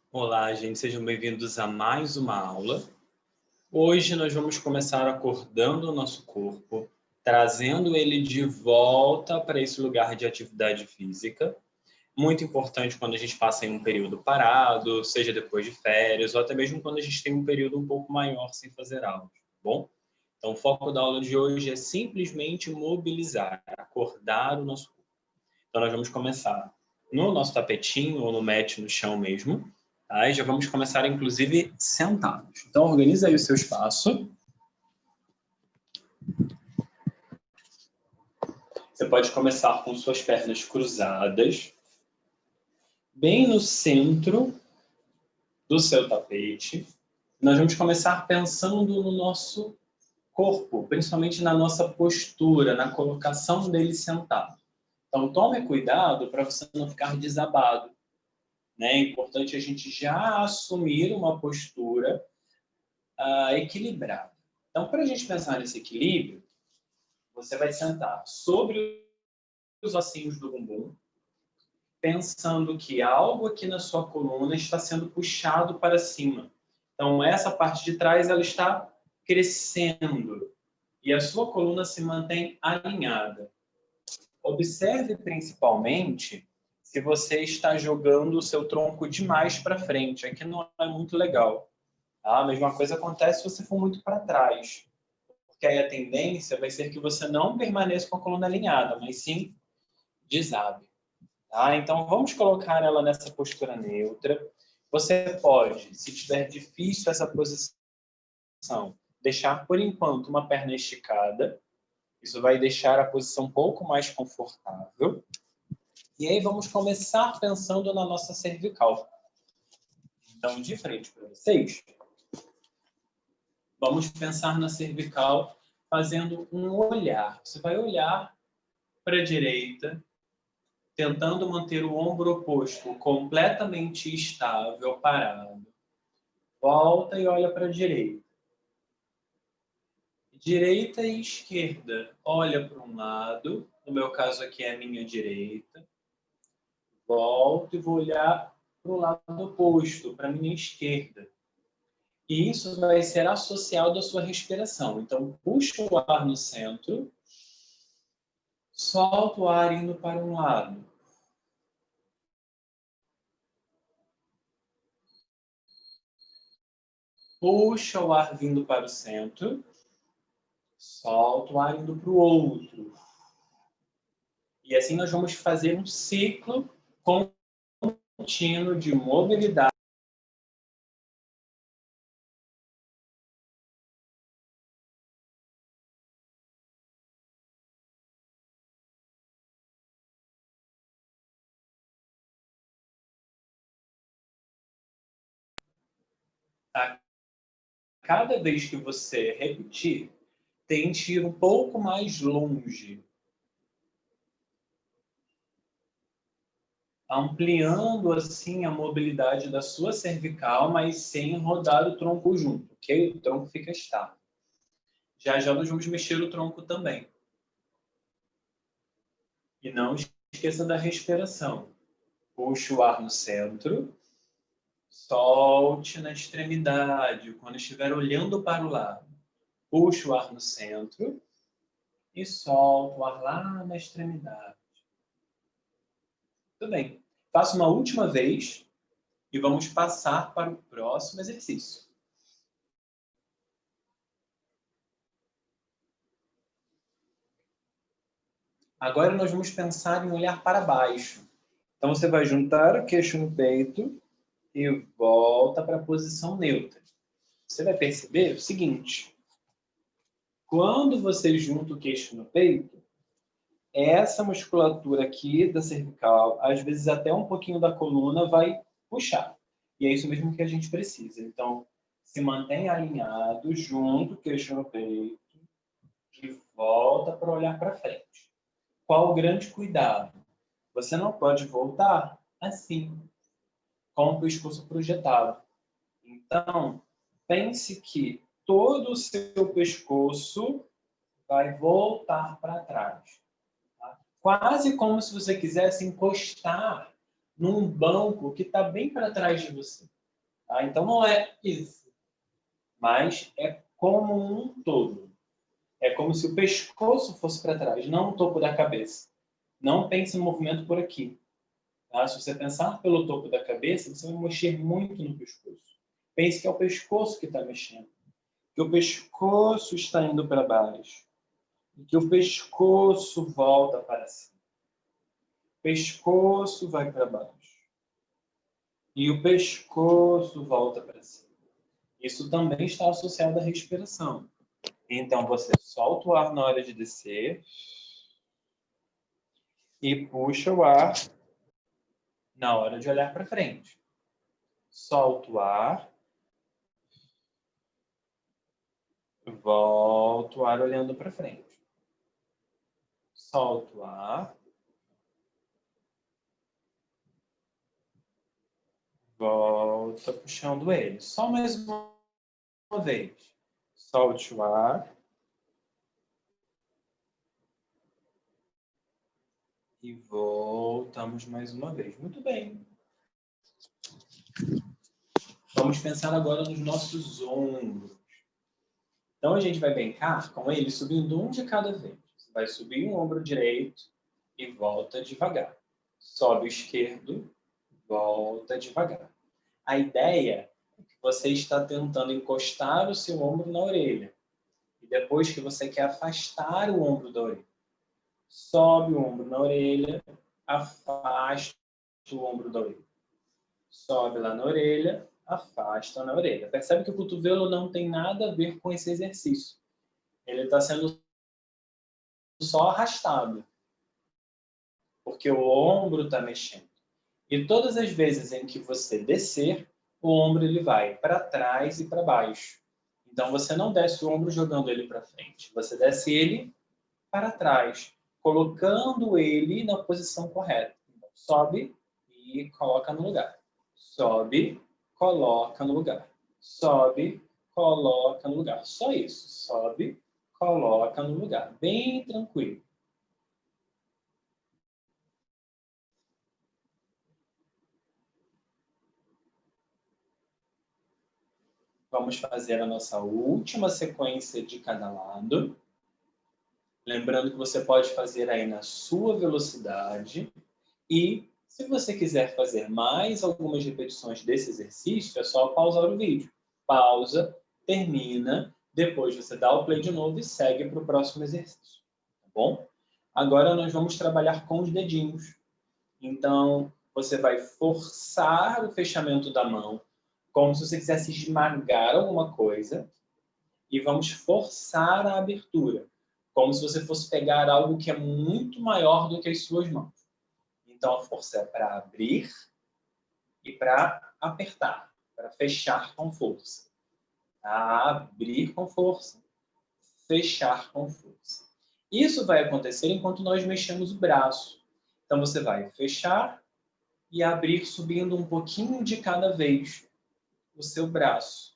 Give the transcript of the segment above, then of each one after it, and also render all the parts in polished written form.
Olá, gente, sejam bem-vindos a mais uma aula. Hoje nós vamos começar acordando o nosso corpo, trazendo ele de volta para esse lugar de atividade física. Muito importante quando a gente passa em um período parado, seja depois de férias, ou até mesmo quando a gente tem um período um pouco maior sem fazer aula, tá bom? Então, o foco da aula de hoje é simplesmente mobilizar, acordar o nosso corpo. Então, nós vamos começar no nosso tapetinho ou no mat no chão mesmo. Tá? E já vamos começar, inclusive, sentados. Então, organiza aí o seu espaço. Você pode começar com suas pernas cruzadas, bem no centro do seu tapete. Nós vamos começar pensando no nosso corpo, principalmente na nossa postura, na colocação dele sentado. Então, tome cuidado para você não ficar desabado. É importante a gente já assumir uma postura equilibrada. Então, para a gente pensar nesse equilíbrio, você vai sentar sobre os ossinhos do bumbum, pensando que algo aqui na sua coluna está sendo puxado para cima. Então, essa parte de trás ela está crescendo e a sua coluna se mantém alinhada. Observe principalmente se você está jogando o seu tronco demais para frente. Aqui não é muito legal. A mesma coisa acontece se você for muito para trás, porque aí a tendência vai ser que você não permaneça com a coluna alinhada, mas sim desabe. Tá? Então, vamos colocar ela nessa postura neutra. Você pode, se tiver difícil essa posição, deixar por enquanto uma perna esticada. Isso vai deixar a posição um pouco mais confortável. E aí vamos começar pensando na nossa cervical. Então, de frente para vocês, vamos pensar na cervical fazendo um olhar. Você vai olhar para a direita, tentando manter o ombro oposto completamente estável, parado. Volta e olha para a direita. Direita e esquerda. Olha para um lado. No meu caso aqui é a minha direita. Volto e vou olhar para o lado oposto, para a minha esquerda. E isso vai ser associado à sua respiração. Então, puxa o ar no centro. Solta o ar indo para um lado. Puxa o ar vindo para o centro. Solta o ar indo para o outro. E assim nós vamos fazer um ciclo contínuo de mobilidade. A cada vez que você repetir, tente ir um pouco mais longe. Ampliando assim a mobilidade da sua cervical, mas sem rodar o tronco junto, ok? O tronco fica estável. Já já nós vamos mexer o tronco também. E não esqueça da respiração. Puxe o ar no centro. Solte na extremidade, quando estiver olhando para o lado. Puxe o ar no centro e solta o ar lá na extremidade. Tudo bem. Faça uma última vez e vamos passar para o próximo exercício. Agora nós vamos pensar em olhar para baixo. Então você vai juntar o queixo no peito e volta para a posição neutra. Você vai perceber o seguinte: quando você junta o queixo no peito, essa musculatura aqui da cervical, às vezes até um pouquinho da coluna, vai puxar. E é isso mesmo que a gente precisa. Então, se mantém alinhado, junto o queixo no peito e volta para olhar para frente. Qual o grande cuidado? Você não pode voltar assim, com o pescoço projetado. Então, pense que todo o seu pescoço vai voltar para trás. Tá? Quase como se você quisesse encostar num banco que está bem para trás de você. Tá? Então, não é isso, mas é como um todo. É como se o pescoço fosse para trás, não o topo da cabeça. Não pense no movimento por aqui. Tá? Se você pensar pelo topo da cabeça, você vai mexer muito no pescoço. Pense que é o pescoço que está mexendo. Que o pescoço está indo para baixo. E que o pescoço volta para cima. O pescoço vai para baixo. E o pescoço volta para cima. Isso também está associado à respiração. Então, você solta o ar na hora de descer e puxa o ar na hora de olhar para frente. Solta o ar. Volta o ar olhando para frente. Solta o ar. Volta puxando ele. Só mais uma vez. Solte o ar. E voltamos mais uma vez. Muito bem. Vamos pensar agora nos nossos ombros. Então, a gente vai brincar com ele subindo um de cada vez. Você vai subir um ombro direito e volta devagar. Sobe o esquerdo, volta devagar. A ideia é que você está tentando encostar o seu ombro na orelha. E depois que você quer afastar o ombro da orelha. Sobe o ombro na orelha, afasta o ombro da orelha. Sobe lá na orelha, afasta na orelha. Percebe que o cotovelo não tem nada a ver com esse exercício. Ele está sendo só arrastado. Porque o ombro está mexendo. E todas as vezes em que você descer, o ombro ele vai para trás e para baixo. Então, você não desce o ombro jogando ele para frente. Você desce ele para trás, colocando ele na posição correta. Então, sobe e coloca no lugar. Sobe, coloca no lugar. Sobe, coloca no lugar. Só isso. Sobe, coloca no lugar. Bem tranquilo. Vamos fazer a nossa última sequência de cada lado. Lembrando que você pode fazer aí na sua velocidade. E se você quiser fazer mais algumas repetições desse exercício, é só pausar o vídeo. Pausa, termina, depois você dá o play de novo e segue para o próximo exercício. Tá bom? Agora nós vamos trabalhar com os dedinhos. Então, você vai forçar o fechamento da mão, como se você quisesse esmagar alguma coisa, e vamos forçar a abertura, como se você fosse pegar algo que é muito maior do que as suas mãos. Então, a força é para abrir e para apertar, para fechar com força. Abrir com força, fechar com força. Isso vai acontecer enquanto nós mexemos o braço. Então, você vai fechar e abrir subindo um pouquinho de cada vez o seu braço.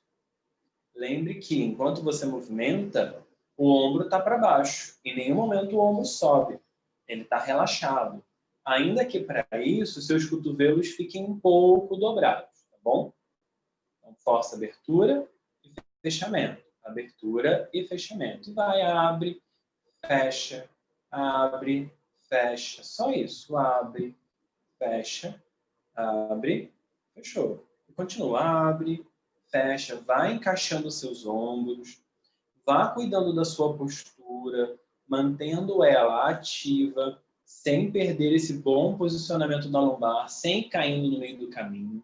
Lembre que, enquanto você movimenta, o ombro está para baixo. Em nenhum momento o ombro sobe. Ele está relaxado. Ainda que para isso, seus cotovelos fiquem um pouco dobrados, tá bom? Então, força abertura e fechamento. Abertura e fechamento. E vai, abre, fecha, só isso. Abre, fecha, abre, fechou. E continua, abre, fecha, vai encaixando os seus ombros, vá cuidando da sua postura, mantendo ela ativa, sem perder esse bom posicionamento da lombar, sem caindo no meio do caminho.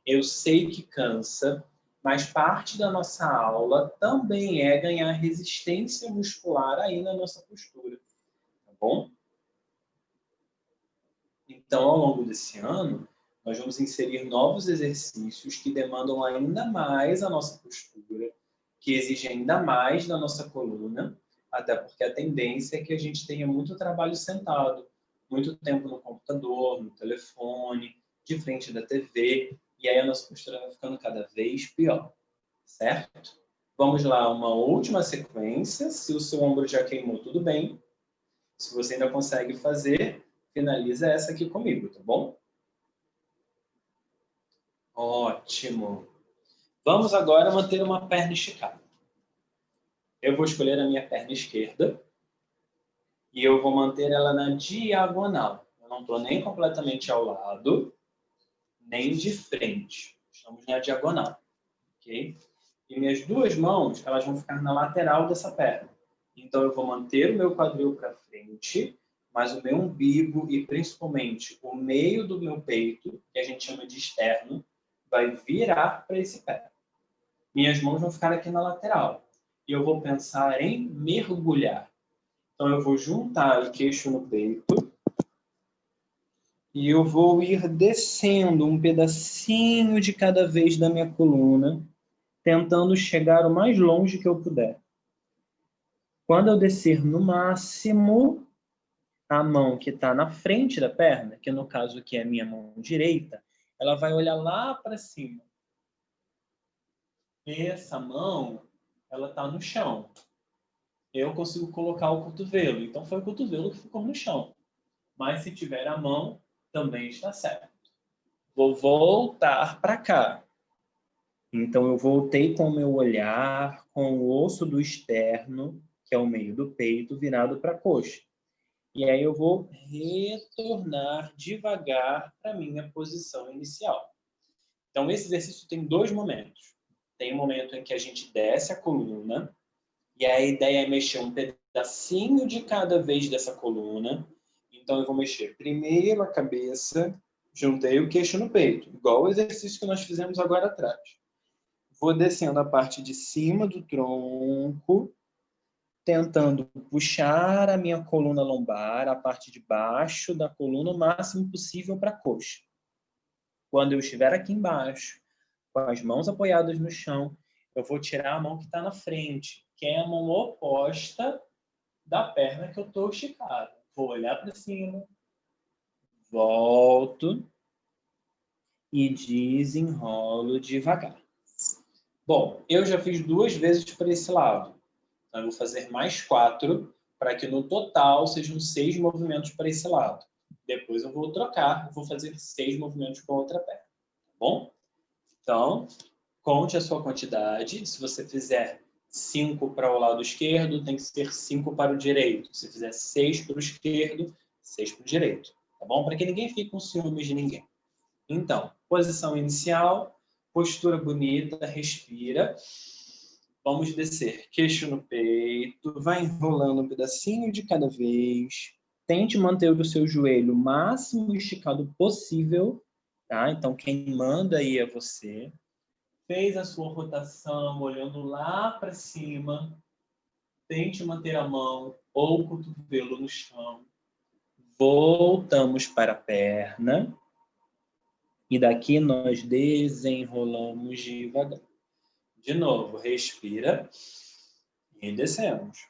Eu sei que cansa, mas parte da nossa aula também é ganhar resistência muscular aí na nossa postura, tá bom? Então, ao longo desse ano, nós vamos inserir novos exercícios que demandam ainda mais a nossa postura, que exigem ainda mais da nossa coluna, até porque a tendência é que a gente tenha muito trabalho sentado, muito tempo no computador, no telefone, de frente da TV, e aí a nossa postura vai ficando cada vez pior, certo? Vamos lá, uma última sequência. Se o seu ombro já queimou, tudo bem. Se você ainda consegue fazer, finaliza essa aqui comigo, tá bom? Ótimo. Vamos agora manter uma perna esticada. Eu vou escolher a minha perna esquerda e eu vou manter ela na diagonal. Eu não estou nem completamente ao lado, nem de frente. Estamos na diagonal, ok? E minhas duas mãos, elas vão ficar na lateral dessa perna. Então, eu vou manter o meu quadril para frente, mas o meu umbigo e, principalmente, o meio do meu peito, que a gente chama de externo, vai virar para esse pé. Minhas mãos vão ficar aqui na lateral. E eu vou pensar em mergulhar. Então, eu vou juntar o queixo no peito e eu vou ir descendo um pedacinho de cada vez da minha coluna, tentando chegar o mais longe que eu puder. Quando eu descer no máximo, a mão que está na frente da perna, que no caso aqui é a minha mão direita, ela vai olhar lá para cima. Essa mão, ela está no chão. Eu consigo colocar o cotovelo, então foi o cotovelo que ficou no chão. Mas se tiver a mão, também está certo. Vou voltar para cá. Então eu voltei com o meu olhar, com o osso do externo, que é o meio do peito, virado para a coxa. E aí eu vou retornar devagar para a minha posição inicial. Então esse exercício tem dois momentos. Tem um momento em que a gente desce a coluna, e a ideia é mexer um pedacinho de cada vez dessa coluna. Então eu vou mexer primeiro a cabeça, juntei o queixo no peito, igual o exercício que nós fizemos agora atrás. Vou descendo a parte de cima do tronco, tentando puxar a minha coluna lombar, a parte de baixo da coluna, o máximo possível para a coxa. Quando eu estiver aqui embaixo, com as mãos apoiadas no chão, eu vou tirar a mão que está na frente, que é a mão oposta da perna que eu estou esticado. Vou olhar para cima, volto e desenrolo devagar. Bom, eu já fiz 2 vezes para esse lado. Então, eu vou fazer mais 4 para que no total sejam 6 movimentos para esse lado. Depois eu vou trocar, vou fazer 6 movimentos com a outra perna. Tá bom? Então, conte a sua quantidade. Se você fizer 5 para o lado esquerdo, tem que ser 5 para o direito. Se fizer 6 para o esquerdo, 6 para o direito. Tá bom? Para que ninguém fique com ciúmes de ninguém. Então, posição inicial, postura bonita, respira. Vamos descer, queixo no peito, vai enrolando um pedacinho de cada vez. Tente manter o seu joelho o máximo esticado possível, tá? Então, quem manda aí é você. Fez a sua rotação, olhando lá para cima. Tente manter a mão ou o cotovelo no chão. Voltamos para a perna. E daqui nós desenrolamos devagar. De novo, respira e descemos.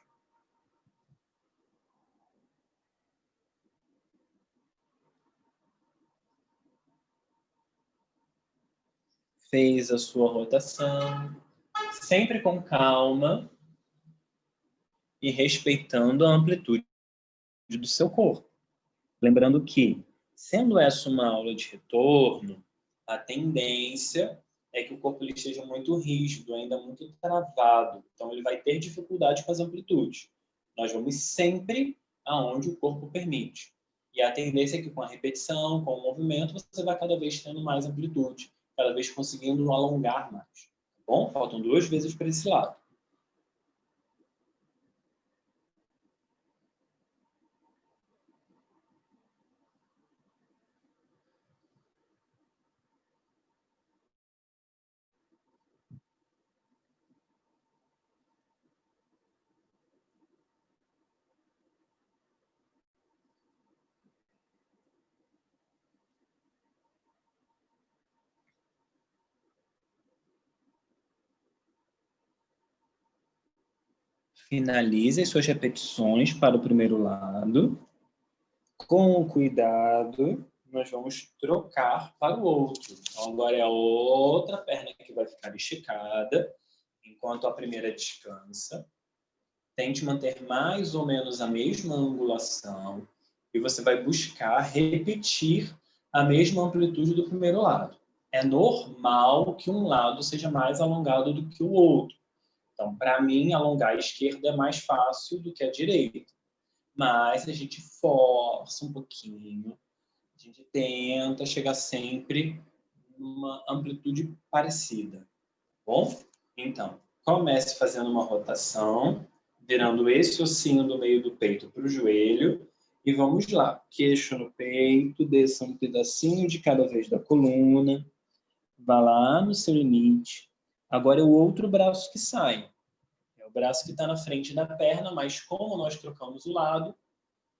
Fez a sua rotação, sempre com calma e respeitando a amplitude do seu corpo. Lembrando que, sendo essa uma aula de retorno, a tendência é que o corpo ele esteja muito rígido, ainda muito travado. Então, ele vai ter dificuldade com as amplitudes. Nós vamos sempre aonde o corpo permite. E a tendência é que com a repetição, com o movimento, você vai cada vez tendo mais amplitude, cada vez conseguindo alongar mais. Tá bom? Faltam 2 vezes para esse lado. Finalize as suas repetições para o primeiro lado. Com cuidado, nós vamos trocar para o outro. Então, agora é a outra perna que vai ficar esticada, enquanto a primeira descansa. Tente manter mais ou menos a mesma angulação e você vai buscar repetir a mesma amplitude do primeiro lado. é normal que um lado seja mais alongado do que o outro. Então, para mim, alongar a esquerda é mais fácil do que a direita. Mas a gente força um pouquinho, a gente tenta chegar sempre numa amplitude parecida, tá bom? Então, comece fazendo uma rotação, virando esse ossinho do meio do peito para o joelho, e vamos lá. Queixo no peito, desça um pedacinho de cada vez da coluna, vá lá no seu limite. Agora é o outro braço que sai. É o braço que está na frente da perna, mas como nós trocamos o lado,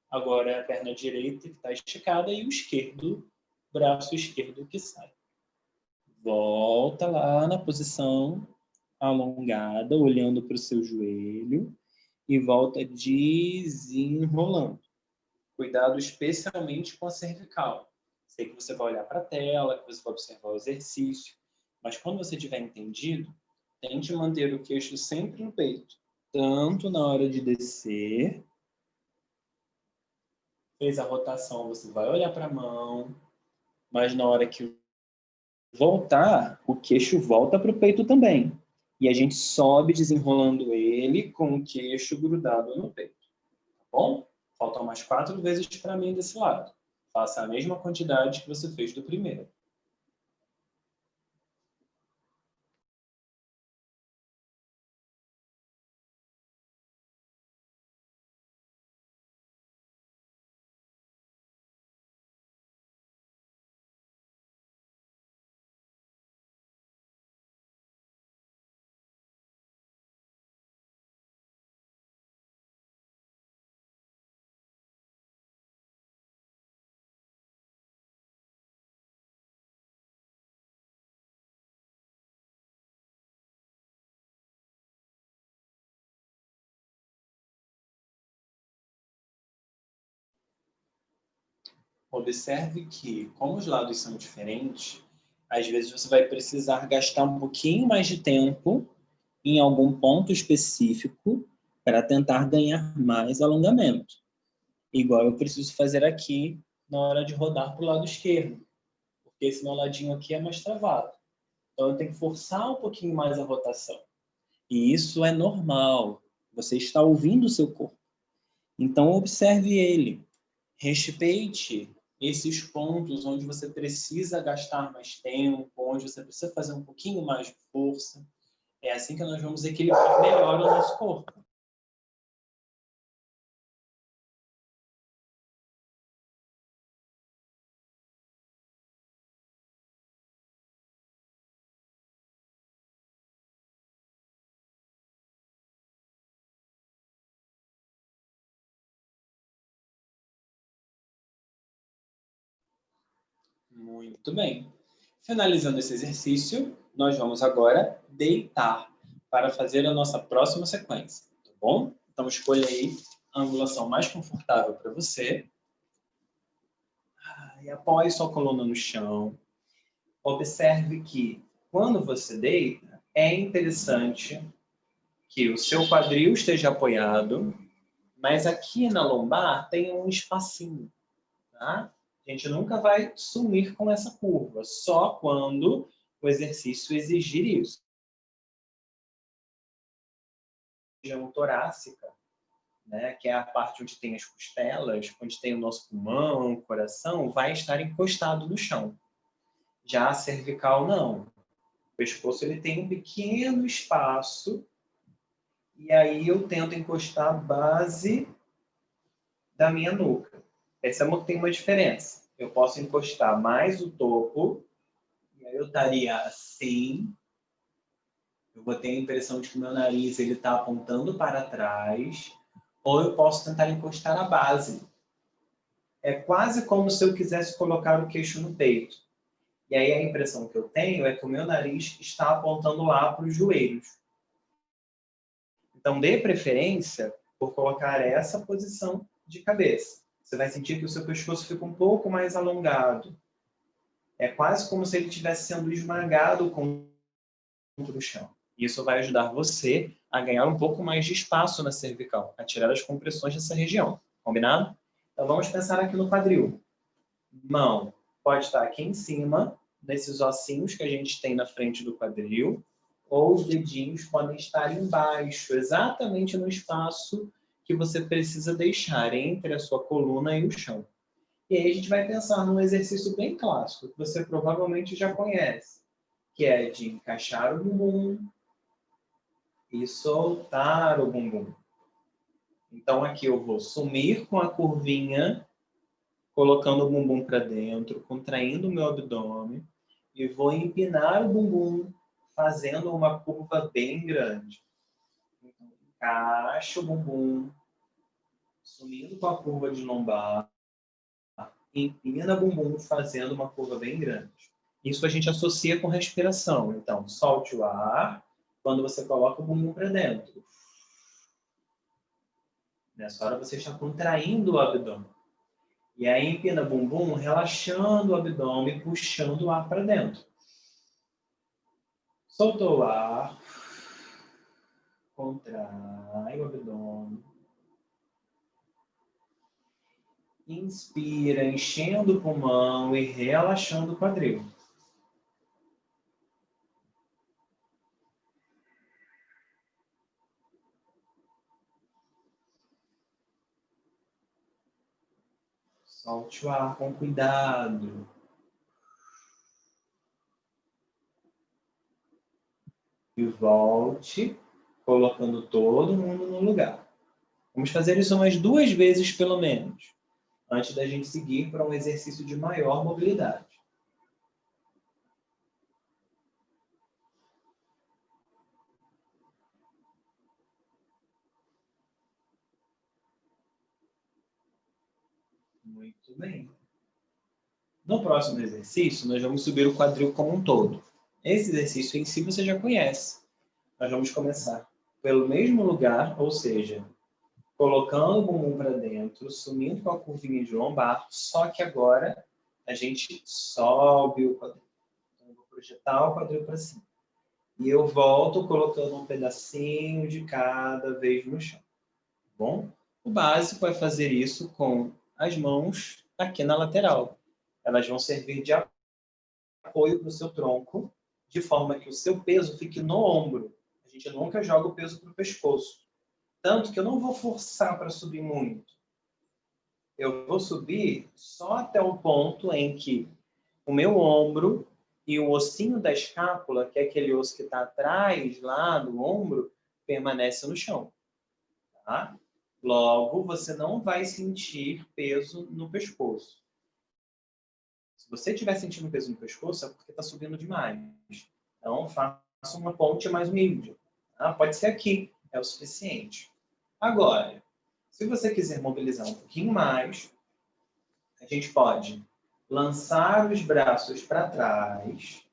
agora é a perna direita que está esticada e o esquerdo, braço esquerdo que sai. Volta lá na posição alongada, olhando para o seu joelho e volta desenrolando. Cuidado especialmente com a cervical. Sei que você vai olhar para a tela, que você vai observar o exercício, mas quando você tiver entendido, tente manter o queixo sempre no peito, tanto na hora de descer. Fez a rotação, você vai olhar para a mão, mas na hora que voltar, o queixo volta para o peito também. E a gente sobe desenrolando ele com o queixo grudado no peito. Tá bom? Faltam mais 4 vezes para mim desse lado. Faça a mesma quantidade que você fez do primeiro. Observe que, como os lados são diferentes, às vezes você vai precisar gastar um pouquinho mais de tempo em algum ponto específico para tentar ganhar mais alongamento. Igual eu preciso fazer aqui na hora de rodar para o lado esquerdo, porque esse meu ladinho aqui é mais travado. Então eu tenho que forçar um pouquinho mais a rotação. E isso é normal. Você está ouvindo o seu corpo. Então observe ele. Respeite esses pontos onde você precisa gastar mais tempo, onde você precisa fazer um pouquinho mais de força. É assim que nós vamos equilibrar melhor o nosso corpo. Muito bem. Finalizando esse exercício, nós vamos agora deitar para fazer a nossa próxima sequência, tá bom? Então escolha aí a angulação mais confortável para você. E apoie sua coluna no chão. Observe que quando você deita, é interessante que o seu quadril esteja apoiado, mas aqui na lombar tem um espacinho, tá? A gente nunca vai sumir com essa curva, só quando o exercício exigir isso. A região torácica, né, que é a parte onde tem as costelas, onde tem o nosso pulmão, o coração, vai estar encostado no chão. Já a cervical, não. O pescoço ele tem um pequeno espaço e aí eu tento encostar a base da minha nuca. Percebam que tem uma diferença. Eu posso encostar mais o topo, e aí eu estaria assim. Eu vou ter a impressão de que o meu nariz está apontando para trás, ou eu posso tentar encostar a base. É quase como se eu quisesse colocar o queixo no peito. E aí a impressão que eu tenho é que o meu nariz está apontando lá para os joelhos. Então, dê preferência por colocar essa posição de cabeça. Você vai sentir que o seu pescoço fica um pouco mais alongado. É quase como se ele estivesse sendo esmagado contra o chão. Isso vai ajudar você a ganhar um pouco mais de espaço na cervical, a tirar as compressões dessa região. Combinado? Então, vamos pensar aqui no quadril. Mão pode estar aqui em cima, nesses ossinhos que a gente tem na frente do quadril, ou os dedinhos podem estar embaixo, exatamente no espaço que você precisa deixar entre a sua coluna e o chão. E aí a gente vai pensar num exercício bem clássico, que você provavelmente já conhece, que é de encaixar o bumbum e soltar o bumbum. Então aqui eu vou sumir com a curvinha, colocando o bumbum para dentro, contraindo o meu abdômen, e vou empinar o bumbum, fazendo uma curva bem grande. Então, encaixo o bumbum, sumindo com a curva de lombar, empina o bumbum, fazendo uma curva bem grande. Isso a gente associa com respiração. Então, solte o ar quando você coloca o bumbum para dentro. Nessa hora você está contraindo o abdômen. E aí empina o bumbum, relaxando o abdômen, puxando o ar para dentro. Soltou o ar. Contrai o abdômen. Inspira, enchendo o pulmão e relaxando o quadril. Solte o ar com cuidado. E volte, colocando todo mundo no lugar. Vamos fazer isso umas 2 vezes, pelo menos, antes da gente seguir para um exercício de maior mobilidade. Muito bem. No próximo exercício, nós vamos subir o quadril como um todo. Esse exercício em si você já conhece. Nós vamos começar pelo mesmo lugar, ou seja, colocando o bumbum para dentro, sumindo com a curvinha de lombar, só que agora a gente sobe o quadril. Então, eu vou projetar o quadril para cima. E eu volto colocando um pedacinho de cada vez no chão. Tá bom? O básico é fazer isso com as mãos aqui na lateral. Elas vão servir de apoio para o seu tronco, de forma que o seu peso fique no ombro. A gente nunca joga o peso para o pescoço. Tanto que eu não vou forçar para subir muito. Eu vou subir só até o ponto em que o meu ombro e o ossinho da escápula, que é aquele osso que está atrás lá do ombro, permanece no chão. Tá? Logo, você não vai sentir peso no pescoço. Se você estiver sentindo peso no pescoço, é porque está subindo demais. Então, faça uma ponte mais humilde. Tá? Pode ser aqui, é o suficiente. Agora, se você quiser mobilizar um pouquinho mais, a gente pode lançar os braços para trás.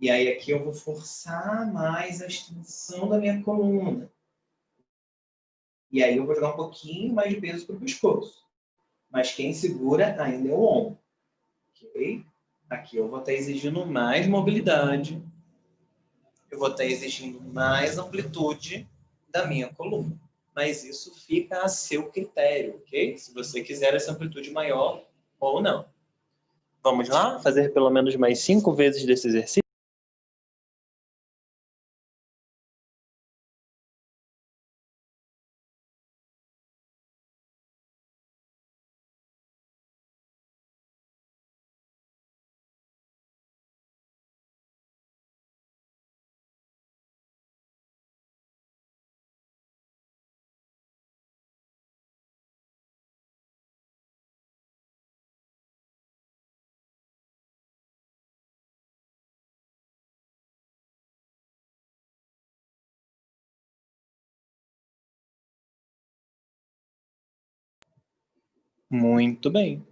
E aí aqui eu vou forçar mais a extensão da minha coluna. E aí eu vou jogar um pouquinho mais de peso para o pescoço. Mas quem segura ainda é o ombro. Ok? Aqui eu vou estar exigindo mais mobilidade. Eu vou estar exigindo mais amplitude da minha coluna. Mas isso fica a seu critério, ok? Se você quiser essa amplitude maior ou não. Vamos lá? Fazer pelo menos mais 5 vezes desse exercício? Muito bem.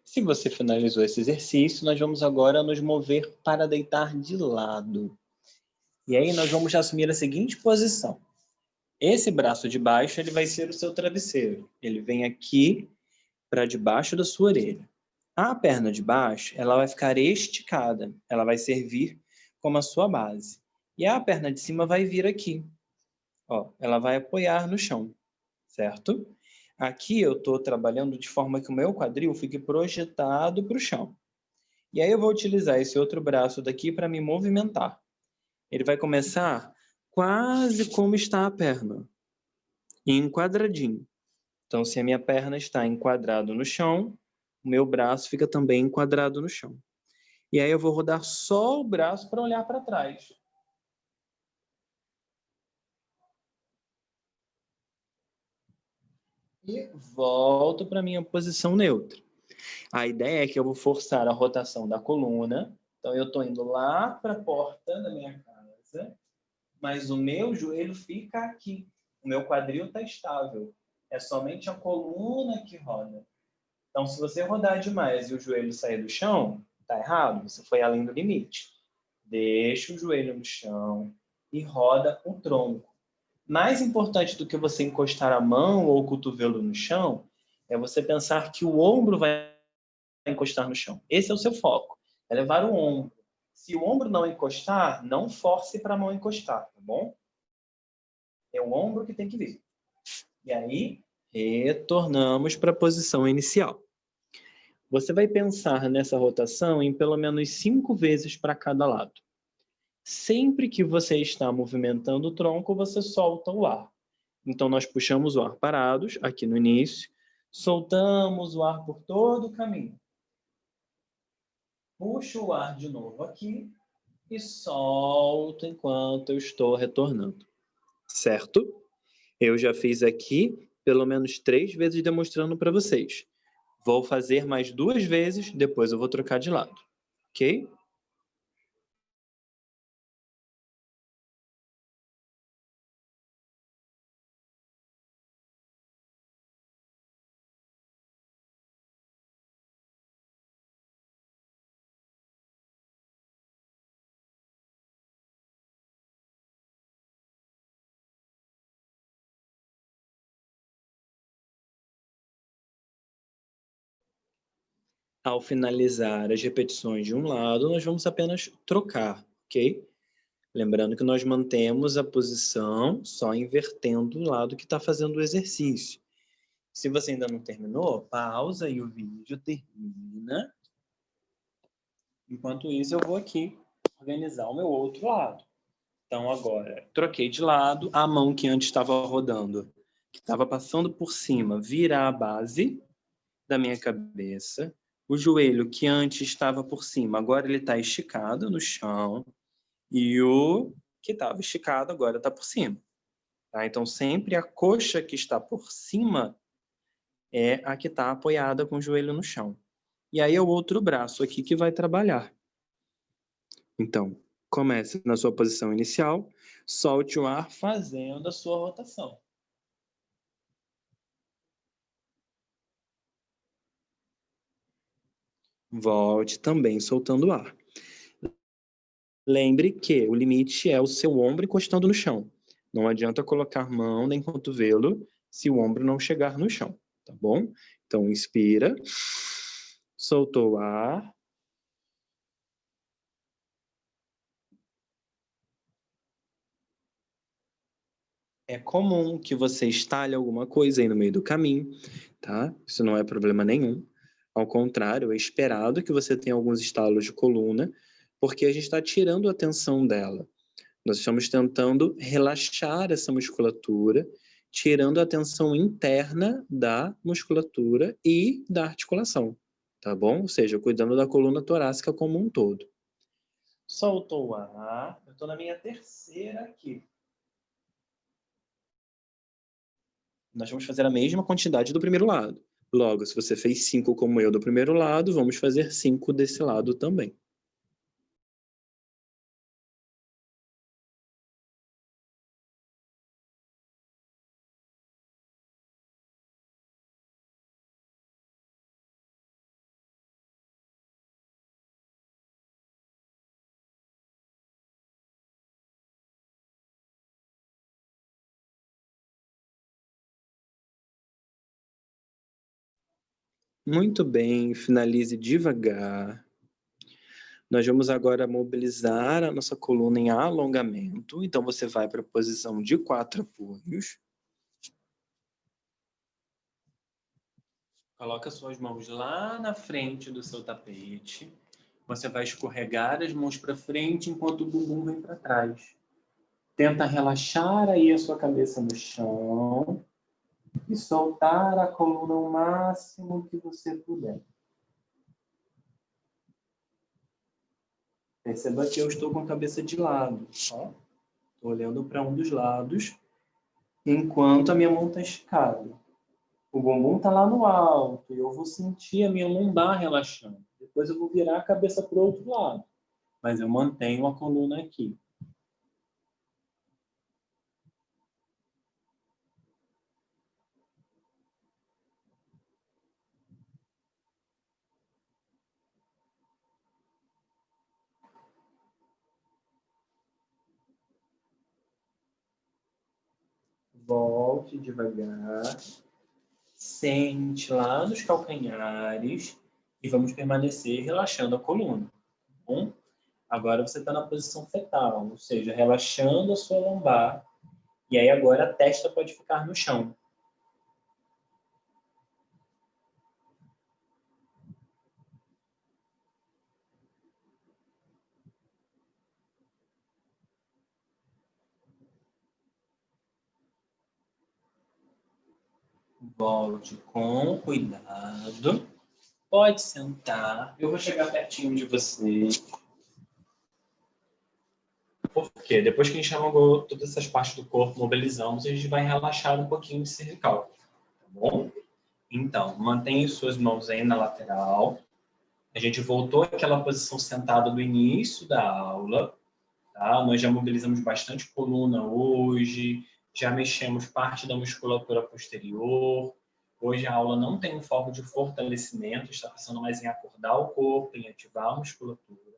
Se você finalizou esse exercício, nós vamos agora nos mover para deitar de lado. E aí nós vamos assumir a seguinte posição. Esse braço de baixo ele vai ser o seu travesseiro. Ele vem aqui para debaixo da sua orelha. A perna de baixo ela vai ficar esticada. Ela vai servir como a sua base. E a perna de cima vai vir aqui. Ó, ela vai apoiar no chão, certo? Aqui eu estou trabalhando de forma que o meu quadril fique projetado para o chão. E aí eu vou utilizar esse outro braço daqui para me movimentar. Ele vai começar quase como está a perna, enquadradinho. Então, se a minha perna está enquadrada no chão, o meu braço fica também enquadrado no chão. E aí eu vou rodar só o braço para olhar para trás. E volto para a minha posição neutra. A ideia é que eu vou forçar a rotação da coluna. Então, eu estou indo lá para a porta da minha casa, mas o meu joelho fica aqui. O meu quadril está estável. É somente a coluna que roda. Então, se você rodar demais e o joelho sair do chão, está errado. Você foi além do limite. Deixa o joelho no chão e roda o tronco. Mais importante do que você encostar a mão ou o cotovelo no chão, é você pensar que o ombro vai encostar no chão. Esse é o seu foco, é levar o ombro. Se o ombro não encostar, não force para a mão encostar, tá bom? É o ombro que tem que vir. E aí, retornamos para a posição inicial. Você vai pensar nessa rotação em pelo menos 5 vezes para cada lado. Sempre que você está movimentando o tronco, você solta o ar. Então, nós puxamos o ar parados, aqui no início, soltamos o ar por todo o caminho. Puxo o ar de novo aqui e solto enquanto eu estou retornando. Certo? Eu já fiz aqui pelo menos 3 vezes demonstrando para vocês. Vou fazer mais 2 vezes, depois eu vou trocar de lado. Ok? Ao finalizar as repetições de um lado, nós vamos apenas trocar, ok? Lembrando que nós mantemos a posição só invertendo o lado que está fazendo o exercício. Se você ainda não terminou, pausa e o vídeo termina. Enquanto isso, eu vou aqui organizar o meu outro lado. Então, agora, troquei de lado, a mão que antes estava rodando, que estava passando por cima, vira a base da minha cabeça. O joelho que antes estava por cima, agora ele está esticado no chão. E o que estava esticado agora está por cima. Tá? Então, sempre a coxa que está por cima é a que está apoiada com o joelho no chão. E aí é o outro braço aqui que vai trabalhar. Então, comece na sua posição inicial, solte o ar fazendo a sua rotação. Volte também soltando o ar. Lembre que o limite é o seu ombro encostando no chão. Não adianta colocar mão nem cotovelo se o ombro não chegar no chão, tá bom? Então, inspira, soltou o ar. É comum que você estale alguma coisa aí no meio do caminho, tá? Isso não é problema nenhum. Ao contrário, é esperado que você tenha alguns estalos de coluna, porque a gente está tirando a tensão dela. Nós estamos tentando relaxar essa musculatura, tirando a tensão interna da musculatura e da articulação, tá bom? Ou seja, cuidando da coluna torácica como um todo. Soltou o ar. Eu estou na minha terceira aqui. Nós vamos fazer a mesma quantidade do primeiro lado. Logo, se você fez 5 como eu do primeiro lado, vamos fazer 5 desse lado também. Muito bem, finalize devagar. Nós vamos agora mobilizar a nossa coluna em alongamento. Então, você vai para a posição de 4 punhos. Coloca suas mãos lá na frente do seu tapete. Você vai escorregar as mãos para frente enquanto o bumbum vem para trás. Tenta relaxar aí a sua cabeça no chão e soltar a coluna o máximo que você puder. Perceba que eu estou com a cabeça de lado. Estou olhando para um dos lados enquanto a minha mão está esticada. O bumbum está lá no alto e eu vou sentir a minha lombar relaxando. Depois eu vou virar a cabeça para o outro lado. Mas eu mantenho a coluna aqui. Volte devagar. Sente lá nos calcanhares e vamos permanecer relaxando a coluna. Tá bom? Agora você está na posição fetal, ou seja, relaxando a sua lombar. E aí agora a testa pode ficar no chão. Volte com cuidado. Pode sentar. Eu vou chegar pertinho de você. Por quê? Depois que a gente alongou todas essas partes do corpo, mobilizamos, a gente vai relaxar um pouquinho de cervical. Tá bom? Então, mantenha suas mãos aí na lateral. A gente voltou àquela posição sentada do início da aula. Tá? Nós já mobilizamos bastante coluna hoje, já mexemos parte da musculatura posterior. Hoje a aula não tem um foco de fortalecimento, está pensando mais em acordar o corpo, em ativar a musculatura.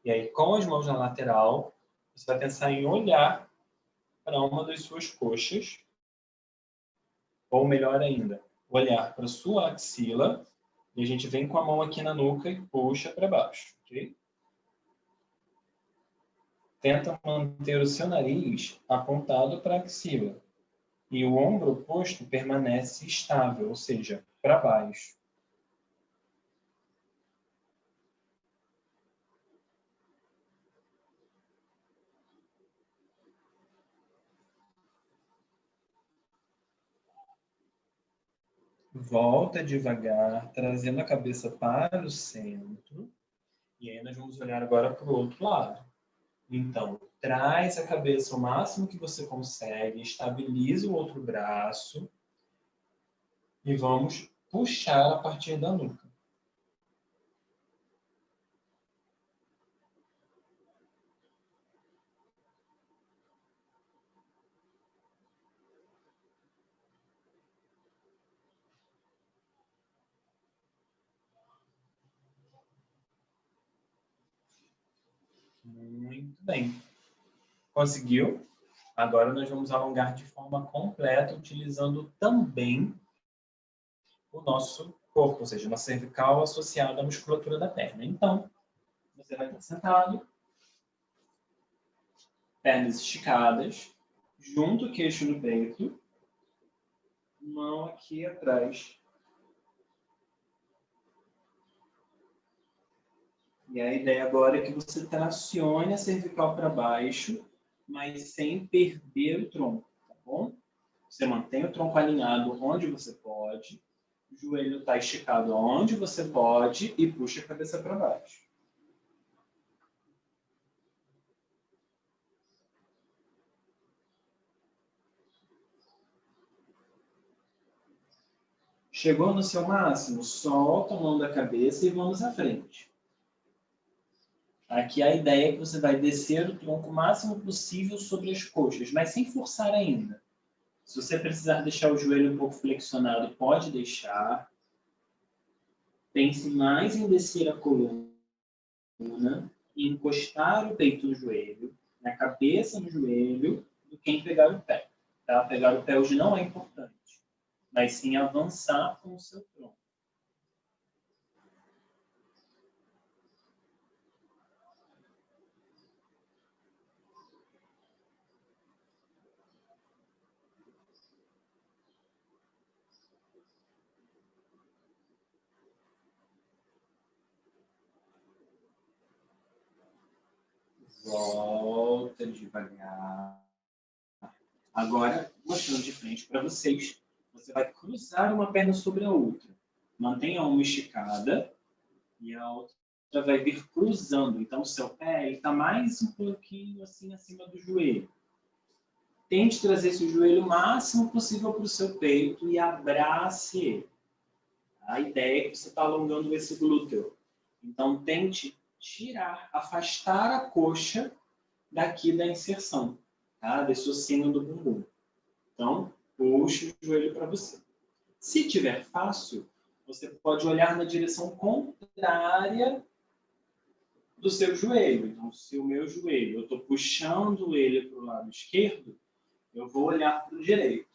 E aí, com as mãos na lateral, você vai pensar em olhar para uma das suas coxas, ou melhor ainda, olhar para a sua axila, e a gente vem com a mão aqui na nuca e puxa para baixo, ok? Tenta manter o seu nariz apontado para a axila. E o ombro oposto permanece estável, ou seja, para baixo. Volta devagar, trazendo a cabeça para o centro. E aí nós vamos olhar agora para o outro lado. Então, traz a cabeça o máximo que você consegue, estabiliza o outro braço e vamos puxar a partir da nuca. Muito bem. Conseguiu? Agora nós vamos alongar de forma completa, utilizando também o nosso corpo, ou seja, uma cervical associada à musculatura da perna. Então, você vai estar sentado, pernas esticadas, junto o queixo no peito, mão aqui atrás. E a ideia agora é que você tracione a cervical para baixo, mas sem perder o tronco, tá bom? Você mantém o tronco alinhado onde você pode, o joelho está esticado onde você pode e puxa a cabeça para baixo. Chegou no seu máximo? Solta a mão da cabeça e vamos à frente. Aqui a ideia é que você vai descer o tronco o máximo possível sobre as coxas, mas sem forçar ainda. Se você precisar deixar o joelho um pouco flexionado, pode deixar. Pense mais em descer a coluna e encostar o peito no joelho, na cabeça no joelho, do que em pegar o pé. Tá? Pegar o pé hoje não é importante, mas sim avançar com o seu tronco. Volta devagar. Agora, mostrando de frente para vocês, você vai cruzar uma perna sobre a outra. Mantenha uma esticada e a outra vai vir cruzando. Então, o seu pé está mais um pouquinho assim acima do joelho. Tente trazer esse joelho o máximo possível para o seu peito e abrace ele. A ideia é que você está alongando esse glúteo. Então, tente tirar, afastar a coxa daqui da inserção, tá? Desse ossinho do bumbum. Então, puxe o joelho para você. Se tiver fácil, você pode olhar na direção contrária do seu joelho. Então, se o meu joelho, eu estou puxando ele para o lado esquerdo, eu vou olhar para o direito.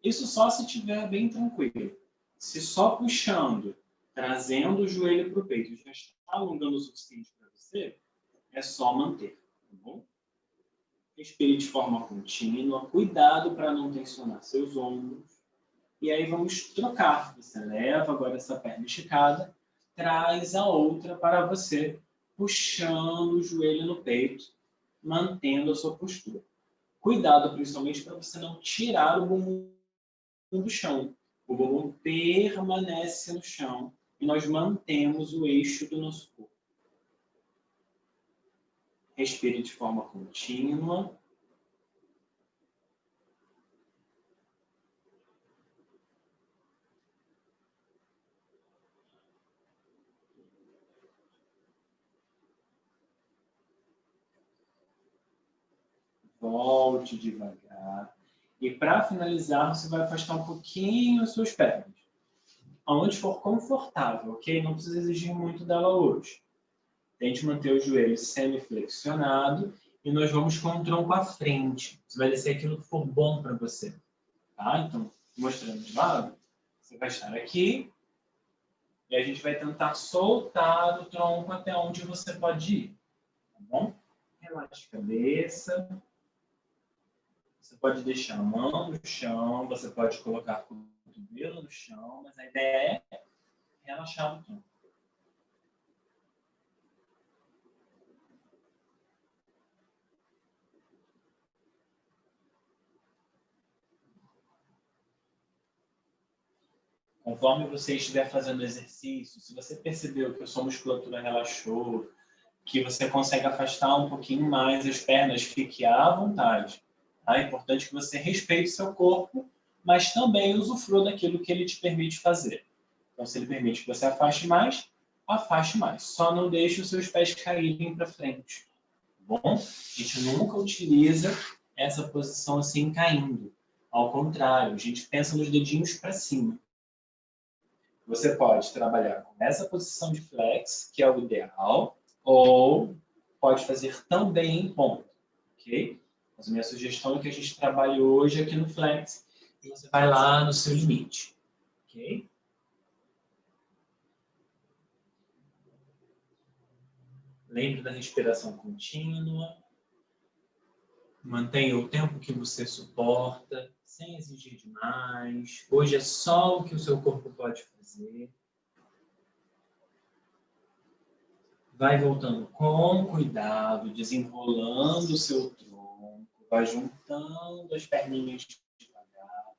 Isso só se estiver bem tranquilo. Se só puxando, trazendo o joelho para o peito, já está alongando o suficiente para você, é só manter, tá bom? Respire de forma contínua, cuidado para não tensionar seus ombros. E aí vamos trocar. Você leva agora essa perna esticada, traz a outra para você, puxando o joelho no peito, mantendo a sua postura. Cuidado, principalmente, para você não tirar o bumbum do chão. O bumbum permanece no chão e nós mantemos o eixo do nosso corpo. Respire de forma contínua. Volte devagar. E para finalizar, você vai afastar um pouquinho as suas pernas. Aonde for confortável, ok? Não precisa exigir muito dela hoje. Tente manter o joelho semi-flexionado e nós vamos com o tronco à frente. Você vai descer aquilo que for bom para você. Tá? Então, mostrando de lado, você vai estar aqui e a gente vai tentar soltar o tronco até onde você pode ir. Tá bom? Relaxa a cabeça. Você pode deixar a mão no chão, você pode colocar o cotovelo no chão, mas a ideia é relaxar o tronco. Conforme você estiver fazendo exercício, se você percebeu que a sua musculatura relaxou, que você consegue afastar um pouquinho mais as pernas, fique à vontade. Tá? É importante que você respeite seu corpo, mas também usufrua daquilo que ele te permite fazer. Então, se ele permite que você afaste mais. Só não deixe os seus pés caírem para frente. Tá bom? A gente nunca utiliza essa posição assim caindo. Ao contrário, a gente pensa nos dedinhos para cima. Você pode trabalhar com essa posição de flex, que é o ideal, ou pode fazer também em ponta, ok? Mas a minha sugestão é que a gente trabalhe hoje aqui no flex e você vai lá no seu limite, ok? Lembre da respiração contínua. Mantenha o tempo que você suporta, sem exigir demais. Hoje é só o que o seu corpo pode fazer. Vai voltando com cuidado, desenrolando o seu tronco, vai juntando as perninhas devagar.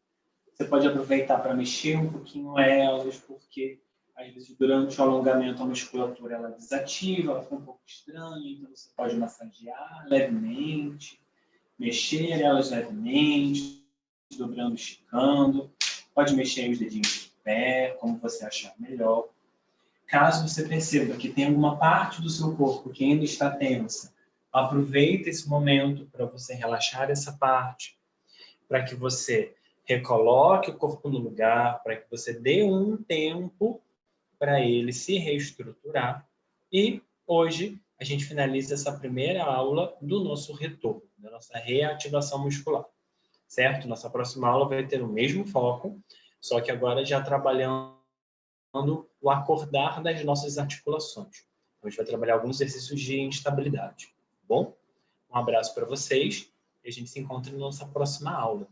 Você pode aproveitar para mexer um pouquinho elas, porque às vezes durante o alongamento a musculatura ela desativa, ela fica um pouco estranha, então você pode massagear levemente, mexer elas levemente, dobrando, esticando. Pode mexer os dedinhos do pé, como você achar melhor. Caso você perceba que tem alguma parte do seu corpo que ainda está tensa, aproveite esse momento para você relaxar essa parte, para que você recoloque o corpo no lugar, para que você dê um tempo para ele se reestruturar. E hoje a gente finaliza essa primeira aula do nosso retorno, da nossa reativação muscular, certo? Nossa próxima aula vai ter o mesmo foco, só que agora já trabalhando o acordar das nossas articulações. A gente vai trabalhar alguns exercícios de instabilidade, tá bom? Um abraço para vocês e a gente se encontra na nossa próxima aula.